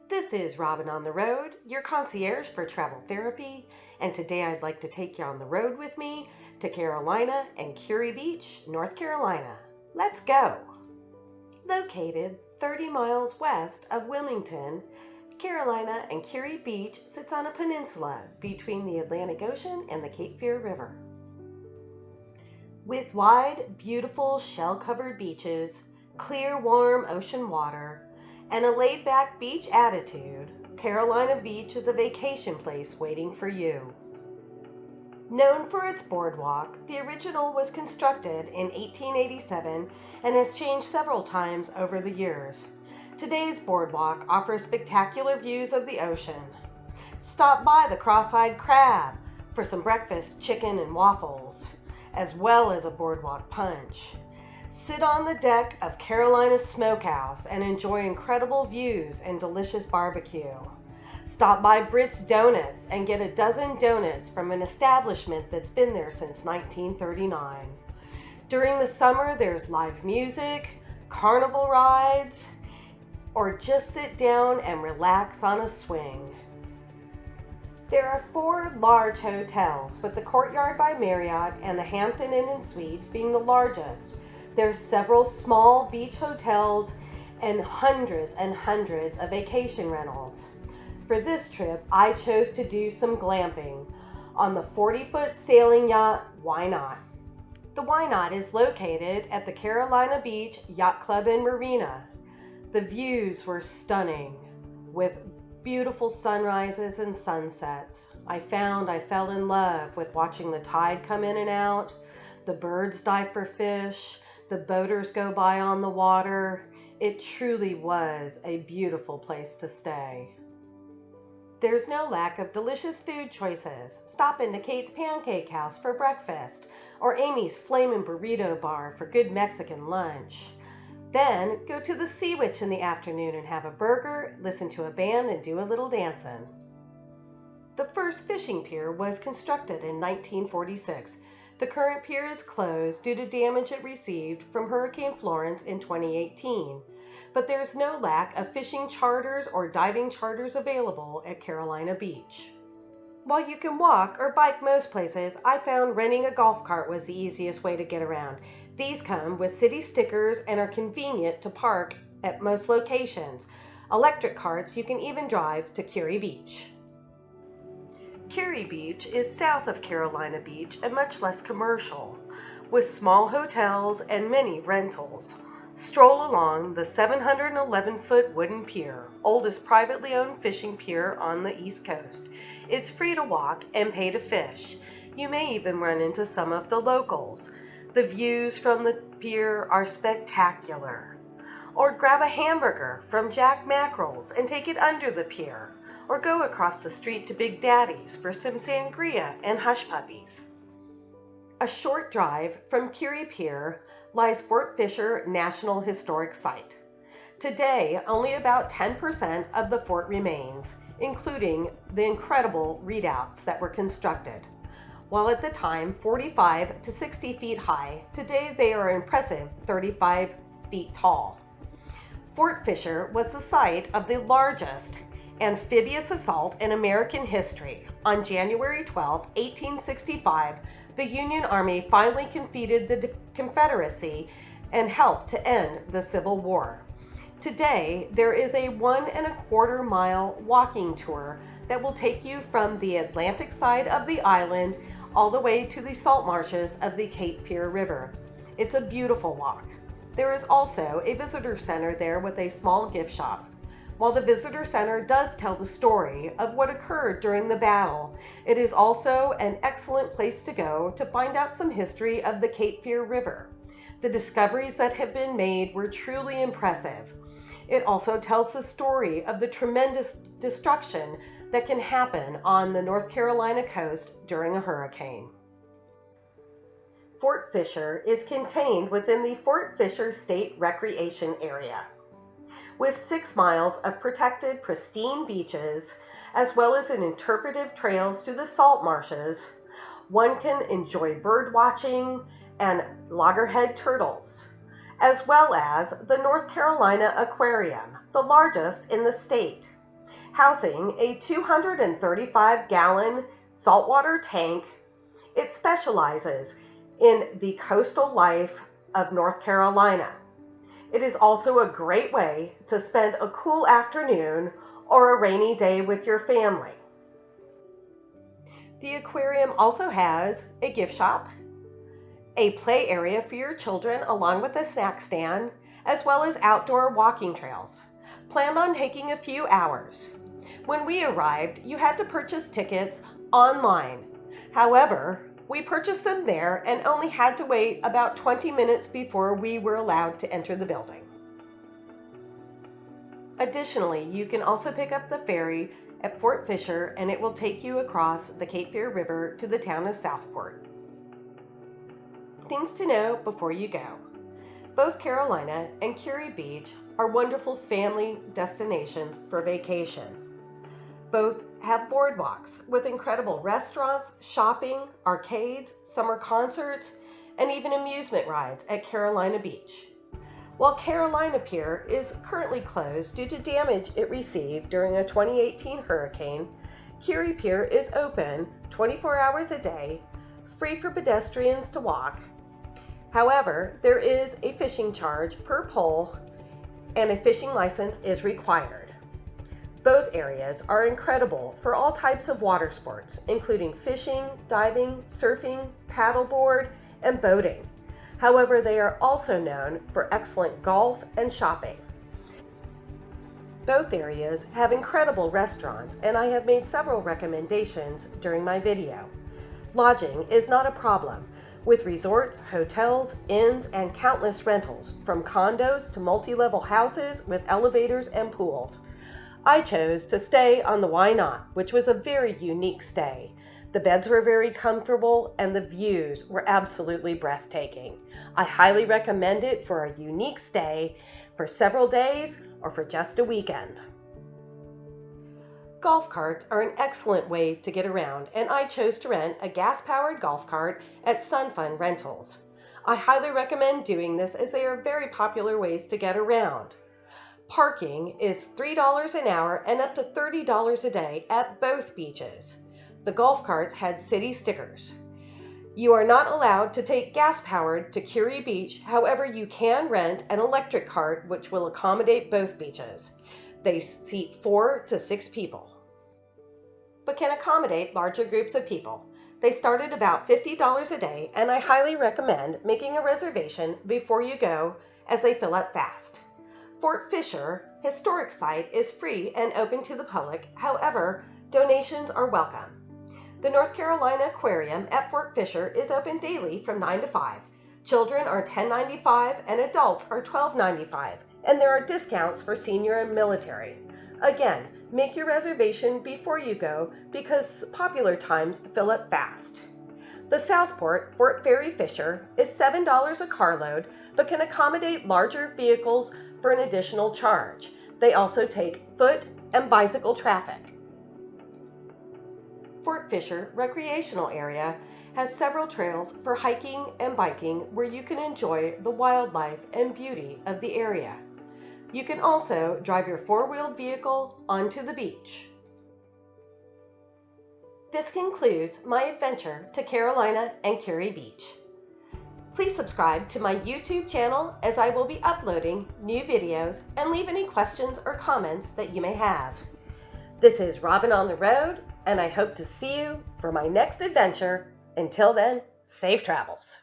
This is Robin on the Road, your concierge for travel therapy, and today I'd like to take you on the road with me to Carolina and Kure Beach, North Carolina. Let's go! Located 30 miles west of Wilmington, Carolina and Kure Beach sits on a peninsula between the Atlantic Ocean and the Cape Fear River. With wide, beautiful shell-covered beaches, clear, warm ocean water, and a laid-back beach attitude, Carolina Beach is a vacation place waiting for you. Known for its boardwalk, the original was constructed in 1887 and has changed several times over the years. Today's boardwalk offers spectacular views of the ocean. Stop by the Cross-Eyed Crab for some breakfast chicken and waffles, as well as a boardwalk punch. Sit on the deck of Carolina Smokehouse and enjoy incredible views and delicious barbecue. Stop by Britt's Donuts and get a dozen donuts from an establishment that's been there since 1939. During the summer, there's live music, carnival rides, or just sit down and relax on a swing. There are 4 large hotels, with the Courtyard by Marriott and the Hampton Inn and Suites being the largest. There's several small beach hotels and hundreds of vacation rentals. For this trip, I chose to do some glamping on the 40-foot sailing yacht, Why Not? The Why Not is located at the Carolina Beach Yacht Club and Marina. The views were stunning, with beautiful sunrises and sunsets. I fell in love with watching the tide come in and out, the birds dive for fish, the boaters go by on the water. It truly was a beautiful place to stay. There's no lack of delicious food choices. Stop into Kate's Pancake House for breakfast, or Amy's Flamin' Burrito Bar for good Mexican lunch. Then go to the Sea Witch in the afternoon and have a burger, listen to a band, and do a little dancing. The first fishing pier was constructed in 1946. The current pier is closed due to damage it received from Hurricane Florence in 2018. But there's no lack of fishing charters or diving charters available at Carolina Beach. While you can walk or bike most places, I found renting a golf cart was the easiest way to get around. These come with city stickers and are convenient to park at most locations. Electric carts you can even drive to Kure Beach. Kure Beach is south of Carolina Beach and much less commercial, with small hotels and many rentals. Stroll along the 711-foot wooden pier, oldest privately owned fishing pier on the East Coast. It's free to walk and pay to fish. You may even run into some of the locals. The views from the pier are spectacular. Or grab a hamburger from Jack Mackerel's and take it under the pier. Or go across the street to Big Daddy's for some sangria and hush puppies. A short drive from Kure Pier lies Fort Fisher National Historic Site. Today, only about 10% of the fort remains, including the incredible redoubts that were constructed. While at the time 45 to 60 feet high, today they are an impressive 35 feet tall. Fort Fisher was the site of the largest amphibious assault in American history. On January 12, 1865, the Union Army finally defeated the Confederacy and helped to end the Civil War. Today, there is a 1.25 mile walking tour that will take you from the Atlantic side of the island all the way to the salt marshes of the Cape Fear River. It's a beautiful walk. There is also a visitor center there with a small gift shop. While the visitor center does tell the story of what occurred during the battle, it is also an excellent place to go to find out some history of the Cape Fear River. The discoveries that have been made were truly impressive. It also tells the story of the tremendous destruction that can happen on the North Carolina coast during a hurricane. Fort Fisher is contained within the Fort Fisher State Recreation Area, with 6 miles of protected, pristine beaches, as well as interpretive trails to the salt marshes. One can enjoy bird watching and loggerhead turtles, as well as the North Carolina Aquarium, the largest in the state. housing a 235-gallon saltwater tank. It specializes in the coastal life of North Carolina. It is also a great way to spend a cool afternoon or a rainy day with your family. The aquarium also has a gift shop, a play area for your children along with a snack stand, as well as outdoor walking trails. Planned on taking a few hours. When we arrived, you had to purchase tickets online. However, we purchased them there and only had to wait about 20 minutes before we were allowed to enter the building. Additionally, you can also pick up the ferry at Fort Fisher, and it will take you across the Cape Fear River to the town of Southport. Things to know before you go. Both Carolina and Kure Beach are wonderful family destinations for vacation. Both have boardwalks with incredible restaurants, shopping, arcades, summer concerts, and even amusement rides at Carolina Beach. While Carolina Pier is currently closed due to damage it received during a 2018 hurricane, Kure Pier is open 24 hours a day, free for pedestrians to walk. However, there is a fishing charge per pole and a fishing license is required. Both areas are incredible for all types of water sports, including fishing, diving, surfing, paddleboard, and boating. However, they are also known for excellent golf and shopping. Both areas have incredible restaurants, and I have made several recommendations during my video. Lodging is not a problem, with resorts, hotels, inns, and countless rentals, from condos to multi-level houses with elevators and pools. I chose to stay on the Why Not, which was a very unique stay. The beds were very comfortable and the views were absolutely breathtaking. I highly recommend it for a unique stay for several days or for just a weekend. Golf carts are an excellent way to get around, and I chose to rent a gas-powered golf cart at Sun Fun Rentals. I highly recommend doing this as they are very popular ways to get around. Parking is $3 an hour and up to $30 a day at both beaches. The golf carts had city stickers. You are not allowed to take gas-powered to Kure Beach, however you can rent an electric cart which will accommodate both beaches. They seat 4 to 6 people, but can accommodate larger groups of people. They start at about $50 a day, and I highly recommend making a reservation before you go as they fill up fast. Fort Fisher Historic Site is free and open to the public, however, donations are welcome. The North Carolina Aquarium at Fort Fisher is open daily from 9 to 5. Children are $10.95 and adults are $12.95, and there are discounts for senior and military. Again, make your reservation before you go because popular times fill up fast. The Southport Fort Ferry Fisher is $7 a carload, but can accommodate larger vehicles for an additional charge. They also take foot and bicycle traffic. Fort Fisher Recreational Area has several trails for hiking and biking where you can enjoy the wildlife and beauty of the area. You can also drive your four-wheeled vehicle onto the beach. This concludes my adventure to Carolina and Kure Beach. Please subscribe to my YouTube channel as I will be uploading new videos, and leave any questions or comments that you may have. This is Robin on the road, and I hope to see you for my next adventure. Until then, safe travels.